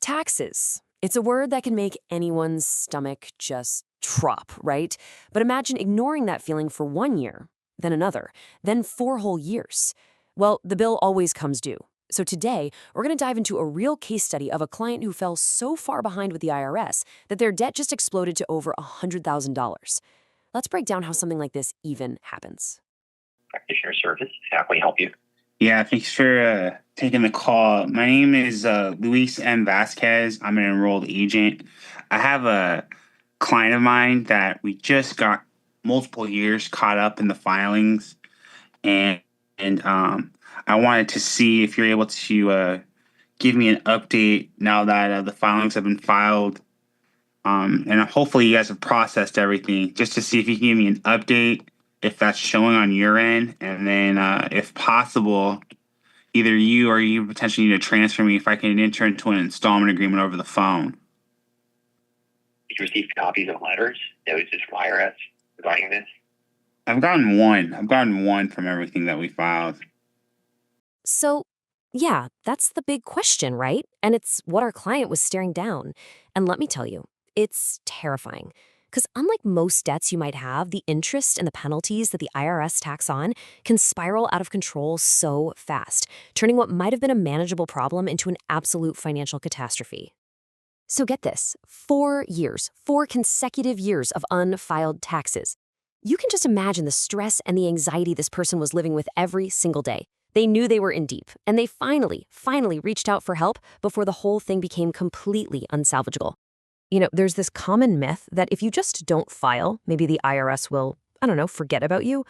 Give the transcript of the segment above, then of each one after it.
Taxes. It's a word that can make anyone's stomach just drop, right? But imagine ignoring that feeling for 1 year, then another, then 4 whole years. Well, the bill always comes due. So today, we're going to dive into a real case study of a client who fell so far behind with the IRS that their debt just exploded to over $100,000. Let's break down how something like this even happens. Practitioner service. How can we help you? Yeah, thanks for taking the call. My name is Luis M. Vasquez. I'm an enrolled agent. I have a client of mine that we just got multiple years caught up in the filings, and and I wanted to see if you're able to give me an update now that the filings have been filed, and hopefully you guys have processed everything, just to see if you can give me an update if that's showing on your end, and then if possible, either you or you potentially need to transfer me if I can enter into an installment agreement over the phone. Did you receive copies of letters, notices from IRS regarding this? I've gotten one. I've gotten one from everything that we filed. So, yeah, that's the big question, right? And it's what our client was staring down. And let me tell you, it's terrifying. Because unlike most debts you might have, the interest and the penalties that the IRS tax on can spiral out of control so fast, turning what might have been a manageable problem into an absolute financial catastrophe. So get this, 4 years, 4 consecutive years of unfiled taxes. You can just imagine the stress and the anxiety this person was living with every single day. They knew they were in deep, and they finally reached out for help before the whole thing became completely unsalvageable. There's this common myth that if you just don't file, maybe the IRS will, forget about you.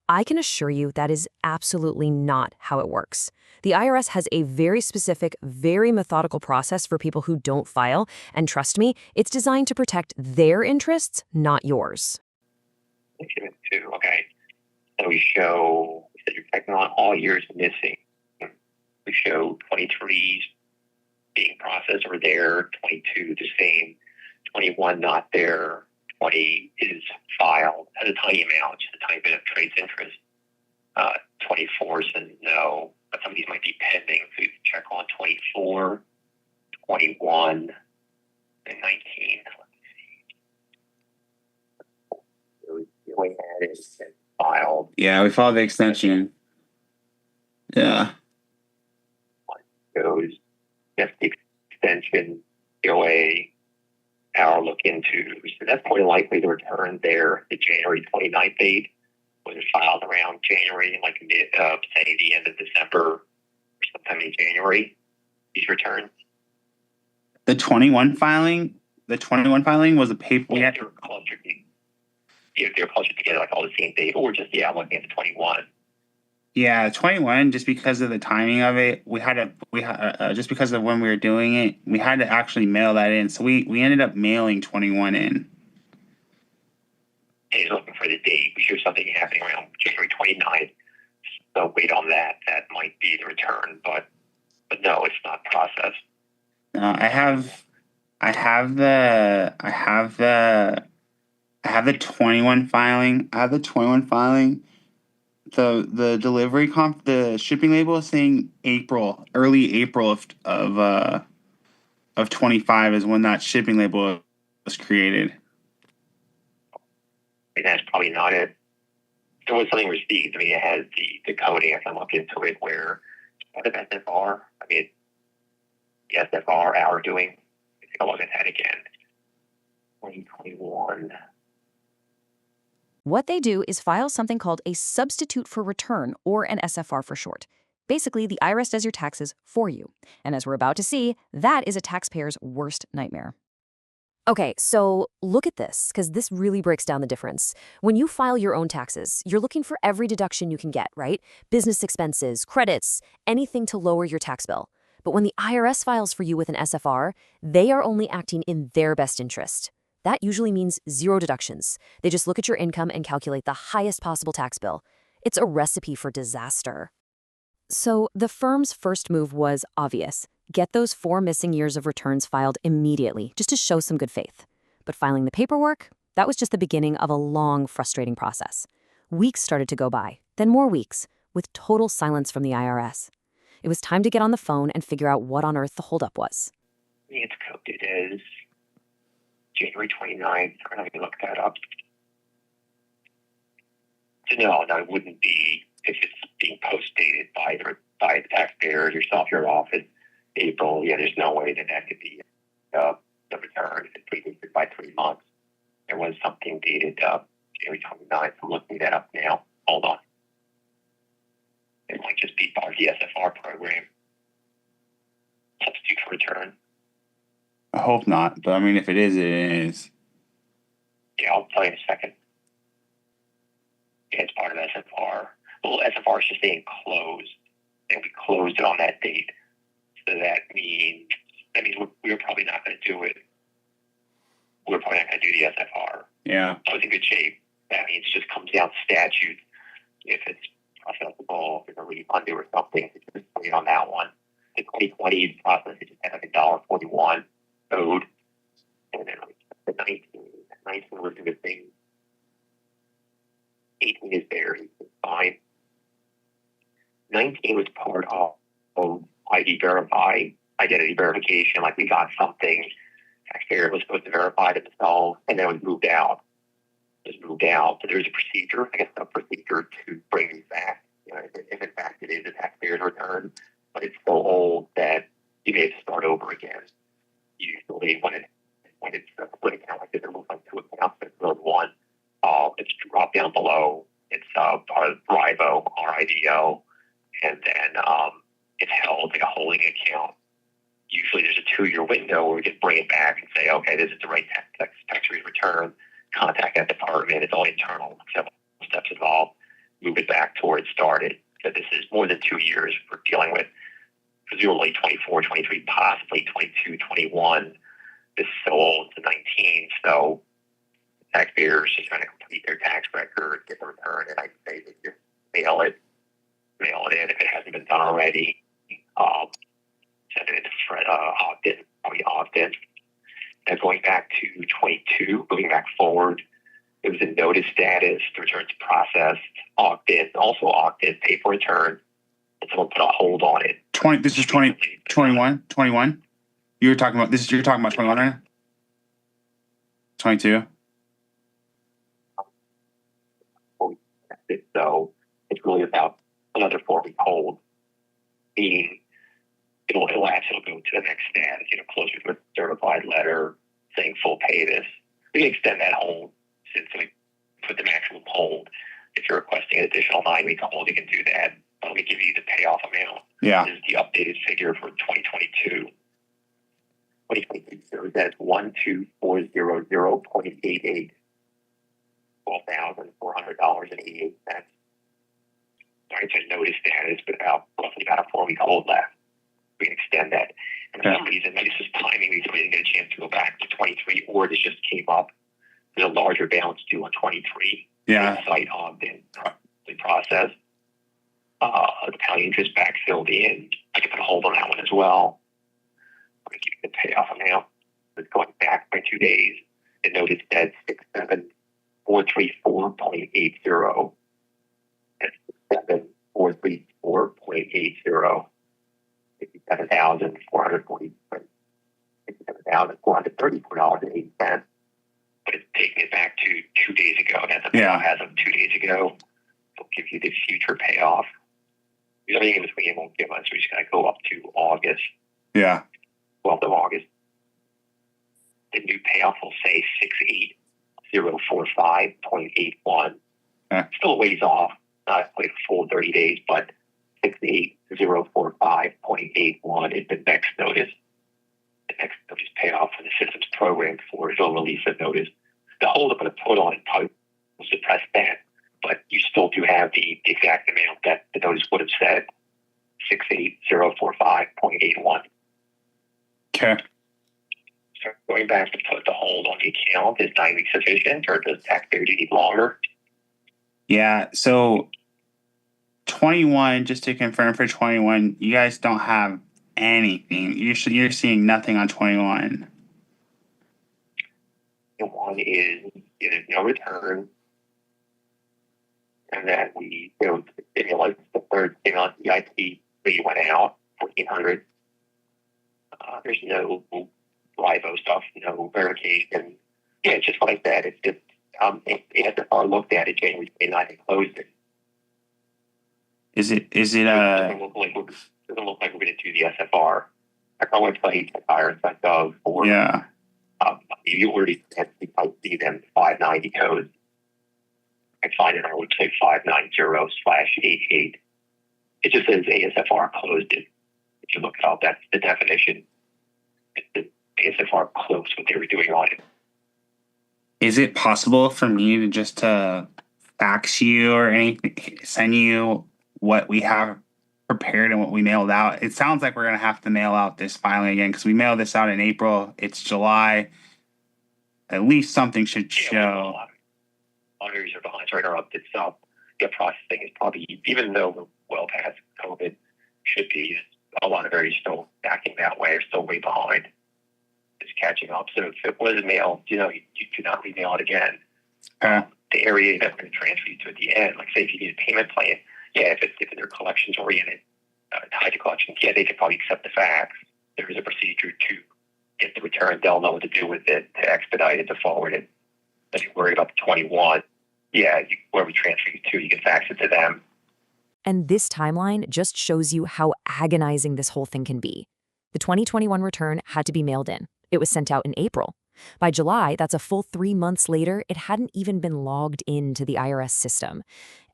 I can assure you that is absolutely not how it works. The IRS has a very specific, very methodical process for people who don't file, and trust me, it's designed to protect their interests, not yours. Okay. So we show that you're checking on all years missing. We show 23 being processed over there, 22 the same, 21 not there, 20 is filed at a tiny amount, just a tiny bit of trades interest. 24 is a no, but some of these might be pending, so you can check on 24, 21, and 19. We had it filed. Yeah, we filed the extension. Yeah. Goes just the extension, COA, our look into. So that's more than likely the return there. The January 29th date was filed around January, like say the end of December or sometime in January. These returns. The 21 filing was a paper. Yeah, they're closer together, like all the same date, or just looking at the 21. Yeah, 21, just because of the timing of it, just because of when we were doing it, we had to actually mail that in. So we ended up mailing 21 in. And he's looking for the date. We show something happening around January 29th. So wait on that. That might be the return, but no, it's not processed. I have the 21 filing. I have the 21 filing. The delivery the shipping label is saying early April of 25 is when that shipping label was created. And that's probably not it. There was something received. I mean, it has the coding. I can look into it where what of SFR. I mean, the SFR our doing. Take a look at that again. 2021. What they do is file something called a substitute for return, or an SFR for short. Basically, the IRS does your taxes for you. And as we're about to see, that is a taxpayer's worst nightmare. Okay, so look at this, because this really breaks down the difference. When you file your own taxes, you're looking for every deduction you can get, right? Business expenses, credits, anything to lower your tax bill. But when the IRS files for you with an SFR, they are only acting in their best interest. That usually means zero deductions. They just look at your income and calculate the highest possible tax bill. It's a recipe for disaster. So the firm's first move was obvious. Get those 4 missing years of returns filed immediately, just to show some good faith. But filing the paperwork, that was just the beginning of a long, frustrating process. Weeks started to go by, then more weeks, with total silence from the IRS. It was time to get on the phone and figure out what on earth the holdup was. think it's coded as January 29th. I'm going to look that up. So no, it wouldn't be if it's being post-dated by the taxpayer, yourself, your office, April. Yeah, there's no way that could be the return if it's predated by 3 months. There was something dated January 29th. I'm looking that up now. Hold on. It might just be part of the SFR program. Substitute for return. I hope not, but I mean, if it is, it is. Yeah, I'll tell you in a second. Yeah, it's part of SFR. Well, SFR is just saying closed, and we closed it on that date. So that means we're probably not going to do it. We're probably not going to do the SFR. Yeah. I was in good shape. That means it just comes down to statute. If it's processable, if it's a refund or something, it's just wait on that one. The 2020 process is just like $1.41 owed. And then the 19 was a good thing. 18 is there, it's fine. 19 was part of identity verification, like we got something, taxpayer was supposed to verify it themselves, and then it was moved out. So there's a procedure, a procedure to bring these back. If in fact it is a taxpayer's return, but it's so old that you may have to start over again. Usually when it's a split account like this, it looks like two accounts, but it's really one. It's dropped down below. It's part of RIBO, RIBO, and then it's held like a holding account. Usually there's a 2-year window where we can bring it back and say, okay, this is the right tax return. Contact that department. It's all internal, several steps involved. Move it back to where it started. So this is more than 2 years we're dealing with. Presumably 24, 23, possibly 22, 21. This is so old to 19. So taxpayers just trying to complete their tax record, get the return, and I say that just mail it in if it hasn't been done already. Send it to Ogden. And going back to 22, moving back forward, it was in notice status, the return's processed. Ogden paid for return, and someone put a hold on it. 20. This is 21. You're talking about 21 right now? 22. So it's really about another 4-week hold, meaning it'll actually go to the next status, closer to a certified letter saying full pay this. We can extend that hold since we put the maximum hold. If you're requesting an additional 9-week hold, you can do that. Let me give you the payoff amount. Yeah. This is the updated figure for 2022. 2022 shows that 12400.88. $12,400.88. Sorry to notice status, but roughly about a 4-week hold left. We can extend that. And for some reason, maybe this is timing, we didn't get a chance to go back to 23, or this just came up. There's a larger balance due on 23. Yeah. Site Ogden process. The penalty interest backfilled in. I can put a hold on that one as well. I'm going to give you the payoff amount. It's going back by 2 days. The notice said 67434.80. That's 67434.80. 67,434.80. But it's taking it back to 2 days ago. That's a payoff as of 2 days ago. It'll give you the future payoff. There's anything in between it won't give us. We're just going to go up to August. Yeah. 12th of August. The new payoff will say 68045.81. Still a ways off. Not quite a full 30 days, but 68045.81 is the next notice. The next notice payoff for the systems program for it'll release a notice. The hold I'm going to put on it probably will suppress that, but you still do have the exact amount that the notice would have said, 68045.81. Okay. So going back to put the hold on the account, is 9 weeks sufficient, or does taxpayer need longer? Yeah. So 21, just to confirm for 21, you guys don't have anything. You're seeing nothing on 21. And one is there's no return, and then we go to the stimulus. The third stimulus, the EIP, we went out 1,400. There's no FIFO stuff, verification. Yeah, it's just like that. It's just ASFR looked at it January 29th and closed it. Is it It doesn't look like we're going to do the SFR. Our website, IRS.gov, or yeah. you already see them 590 codes. I find it on our website 590/88. It just says ASFR closed it. If you look it up, that's the definition. The ASFR closed what they were doing on it. Is it possible for me to just fax you or anything, send you what we have prepared and what we mailed out? It sounds like we're going to have to mail out this filing again because we mailed this out in April. It's July. At least something should show. A lot of areas are behind right now. Itself, the processing is probably, even though we're well past COVID, should be, a lot of areas still acting that way, are still way behind. It's catching up. So if it was mailed, you do not remail it again. The area that we're going to transfer you to at the end, like say if you need a payment plan, yeah, if they're collections oriented, tied to collections, yeah, they could probably accept the fax. There is a procedure to get the return. They'll know what to do with it, to expedite it, to forward it. If you're worried about the 21, yeah, where we transfer you to, you can fax it to them. And this timeline just shows you how agonizing this whole thing can be. The 2021 return had to be mailed in. It was sent out in April. By July, that's a full 3 months later, it hadn't even been logged into the IRS system.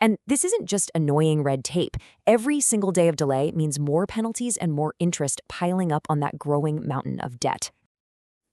And this isn't just annoying red tape. Every single day of delay means more penalties and more interest piling up on that growing mountain of debt.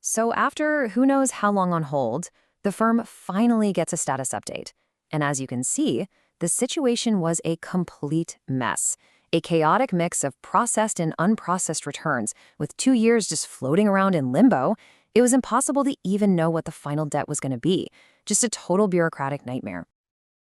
So after who knows how long on hold, the firm finally gets a status update. And as you can see, the situation was a complete mess. A chaotic mix of processed and unprocessed returns, with 2 years just floating around in limbo. It was impossible to even know what the final debt was going to be. Just a total bureaucratic nightmare.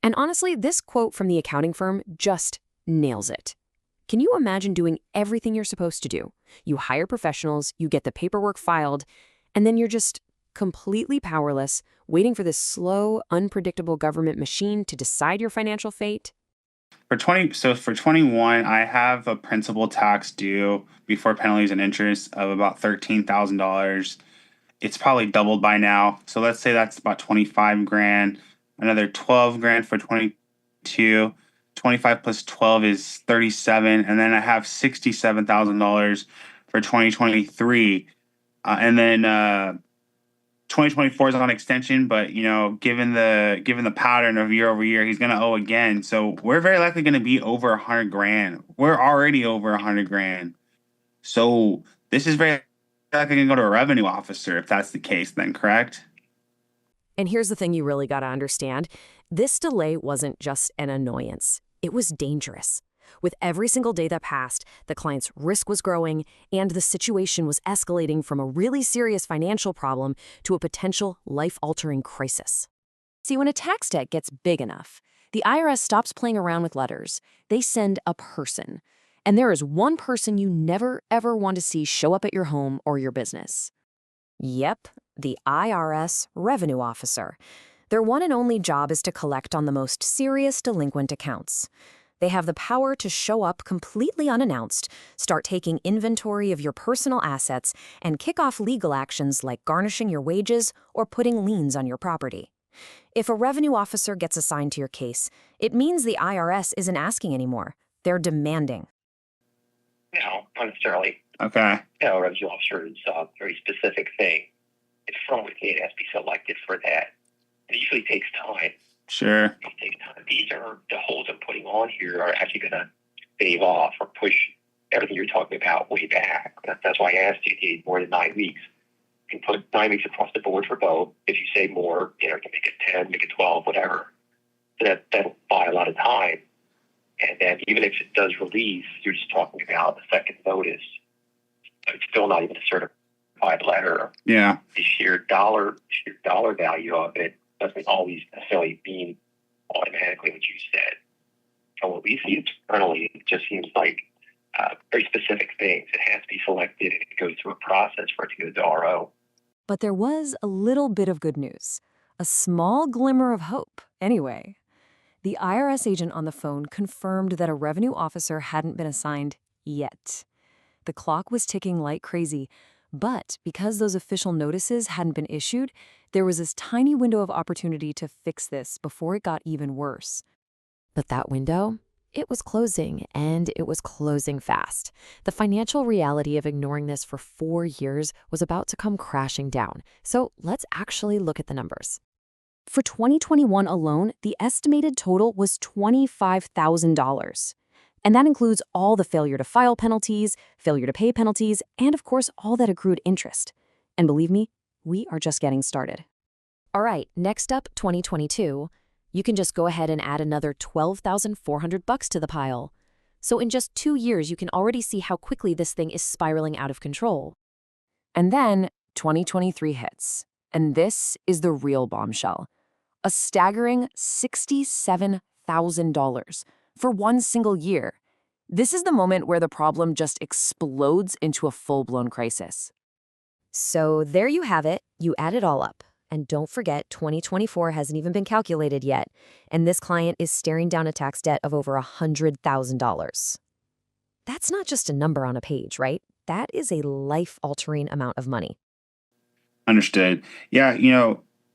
And honestly, this quote from the accounting firm just nails it. Can you imagine doing everything you're supposed to do? You hire professionals, you get the paperwork filed, and then you're just completely powerless, waiting for this slow, unpredictable government machine to decide your financial fate? For 21, I have a principal tax due before penalties and interest of about $13,000. It's probably doubled by now. So let's say that's about 25 grand, another 12 grand for 22, 25 plus 12 is 37. And then I have $67,000 for 2023. And then 2024 is on extension, but given the pattern of year over year, he's going to owe again. So we're very likely going to be over 100 grand. We're already over 100 grand. So this is very likely going to go to a revenue officer if that's the case, then, correct? And here's the thing you really got to understand. This delay wasn't just an annoyance. It was dangerous. With every single day that passed, the client's risk was growing, and the situation was escalating from a really serious financial problem to a potential life-altering crisis. See, when a tax debt gets big enough, the IRS stops playing around with letters. They send a person. And there is one person you never, ever want to see show up at your home or your business. Yep, the IRS revenue officer. Their one and only job is to collect on the most serious delinquent accounts. They have the power to show up completely unannounced, start taking inventory of your personal assets, and kick off legal actions like garnishing your wages or putting liens on your property. If a revenue officer gets assigned to your case, it means the IRS isn't asking anymore. They're demanding. No, not necessarily. Okay. A revenue officer is a very specific thing. It's from within, it has to be selected for that. It usually takes time. Sure. It takes time. These are the holes I'm putting on here are actually going to stave off or push everything you're talking about way back. That's why I asked you to need more than 9 weeks. You can put 9 weeks across the board for both. If you say more, you can make it 10, make it 12, whatever. So that'll buy a lot of time. And then even if it does release, you're just talking about the second notice. So it's still not even a certified letter. Yeah. The sheer dollar value of it doesn't always necessarily mean automatically what you said. So what we see externally, it just seems like very specific things. It has to be selected and it goes through a process for it to go to RO. But there was a little bit of good news. A small glimmer of hope, anyway. The IRS agent on the phone confirmed that a revenue officer hadn't been assigned yet. The clock was ticking like crazy, But because those official notices hadn't been issued, there was this tiny window of opportunity to fix this before it got even worse. But that window, it was closing, and it was closing fast. The financial reality of ignoring this for 4 years was about to come crashing down. So let's actually look at the numbers. For 2021 alone, the estimated total was $25,000. And that includes all the failure to file penalties, failure to pay penalties, and of course, all that accrued interest. And believe me, we are just getting started. All right, next up, 2022. You can just go ahead and add another $12,400 to the pile. So in just 2 years, you can already see how quickly this thing is spiraling out of control. And then 2023 hits. And this is the real bombshell. A staggering $67,000 for one single year. This is the moment where the problem just explodes into a full-blown crisis. So there you have it. You add it all up. And don't forget, 2024 hasn't even been calculated yet, and this client is staring down a tax debt of over $100,000. That's not just a number on a page, right? That is a life-altering amount of money. Understood. Yeah,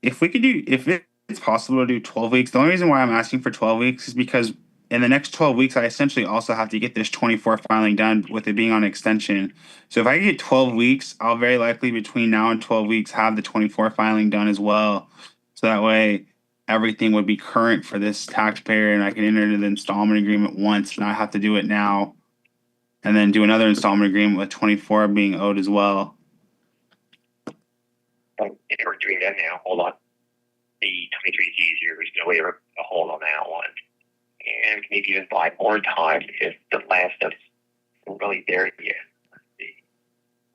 if it's possible to do 12 weeks, the only reason why I'm asking for 12 weeks is because in the next 12 weeks, I essentially also have to get this 24 filing done with it being on extension. So if I get 12 weeks, I'll very likely between now and 12 weeks have the 24 filing done as well. So that way everything would be current for this taxpayer and I can enter into the installment agreement once and I have to do it now and then do another installment agreement with 24 being owed as well. We're doing that now. Hold on. The 23 is easier. There's no way to hold on that one. And maybe even buy more time if the last stuff's really there yet.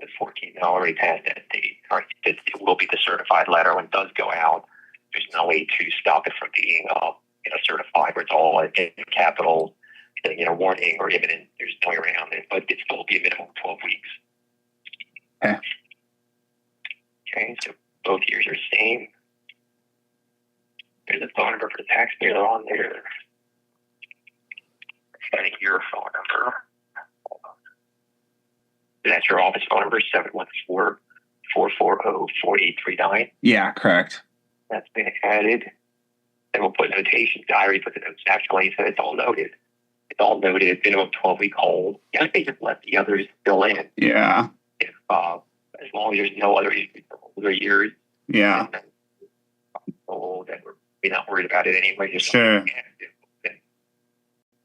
The 14 already passed that date. It will be the certified letter when it does go out. There's no way to stop it from being certified where it's all in capital, warning or imminent. There's no way around it, but it still will be a minimum of 12 weeks. Okay, so both years are the same. There's a phone number for the taxpayer on there. Finding your phone number. Hold on. That's your office phone number, 714-440-4839. Yeah, correct. That's been added. Then we'll put notation diary, put the notes actually, so it's all noted. It's all noted, minimum 12-week hold. Yeah, they just let the others fill in. Yeah. If, as long as there's no other issues for older years. Yeah. Then we're not worried about it anyway. Just sure.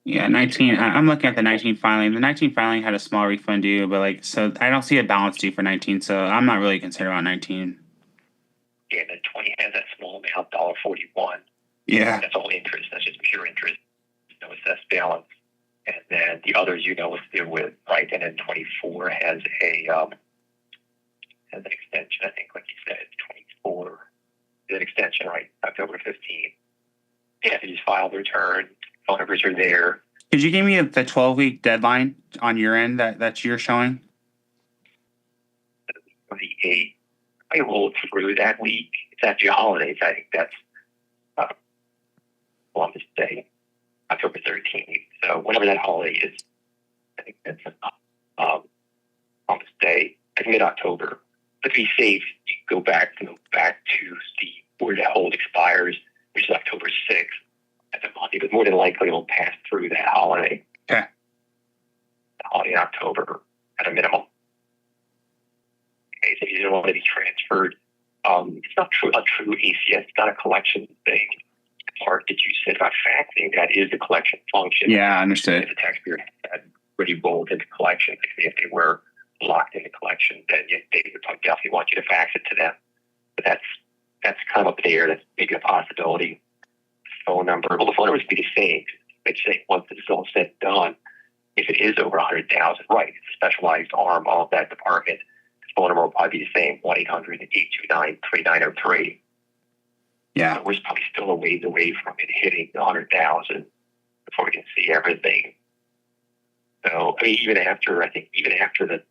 Yeah, 19. I'm looking at the 19 filing. The 19 filing had a small refund due, but so I don't see a balance due for 19, so I'm not really concerned about 19. Yeah, the 20 has that small amount, $1.41. Yeah. That's all interest. That's just pure interest. No assessed balance. And then the others you know what to do with, right? And then 24 has an extension, I think, like you said, 24 is an extension, right? October 15th. Yeah, they just filed the return. Phone numbers are there. Could you give me the 12-week deadline on your end that you're showing? The 8th. I rolled through that week. It's actually holidays. I think that's Columbus Day, October 13th. So whenever that holiday is, I think that's Columbus Day, like mid-October. But to be safe, you go back to where the hold expires, which is October 6th. That's a Monday, but more than likely it'll pass through that holiday. Okay. The holiday in October at a minimum. Okay, so you don't want to be transferred. It's not a true ACS. It's not a collection thing. The part that you said about faxing, that is the collection function. Yeah, understood. If the taxpayer had already rolled into collection, if they were locked into collection, then they would definitely want you to fax it to them. But that's kind of up there. That's maybe a possibility. Phone number. Well, the phone number would be the same. They'd say once this is all said and done, if it is over 100,000, right? It's a specialized arm of that department. The phone number will probably be the same: 1-800-829-3903. Yeah. So we're probably still a ways away from it hitting the 100,000 before we can see everything. So I mean, even after the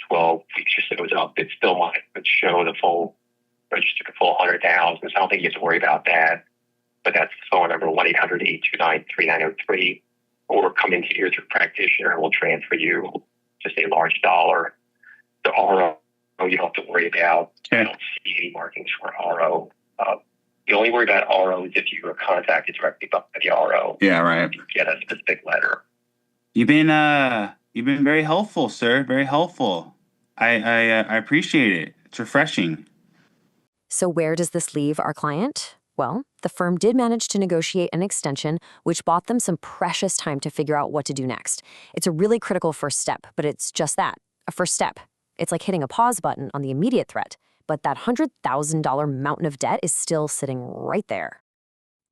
12 weeks or so is up, it still might show the full register, the full 100,000. So I don't think you have to worry about that. But that's the phone number, 1-800-829-3903, or come into here through practitioner and we'll transfer you just a large dollar. The RO you don't have to worry about. I Okay. don't see any markings for RO. You only worry about RO is if you are contacted directly by the RO. Yeah, right. You get a specific letter. You've been very helpful, sir. Very helpful. I appreciate it. It's refreshing. So where does this leave our client? Well, the firm did manage to negotiate an extension, which bought them some precious time to figure out what to do next. It's a really critical first step, but it's just that, a first step. It's like hitting a pause button on the immediate threat, but that $100,000 mountain of debt is still sitting right there.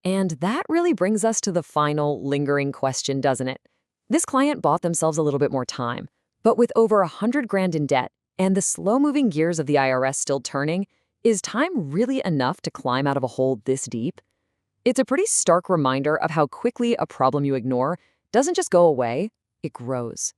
And that really brings us to the final lingering question, doesn't it? This client bought themselves a little bit more time, but with over 100 grand in debt and the slow-moving gears of the IRS still turning, is time really enough to climb out of a hole this deep? It's a pretty stark reminder of how quickly a problem you ignore doesn't just go away, it grows.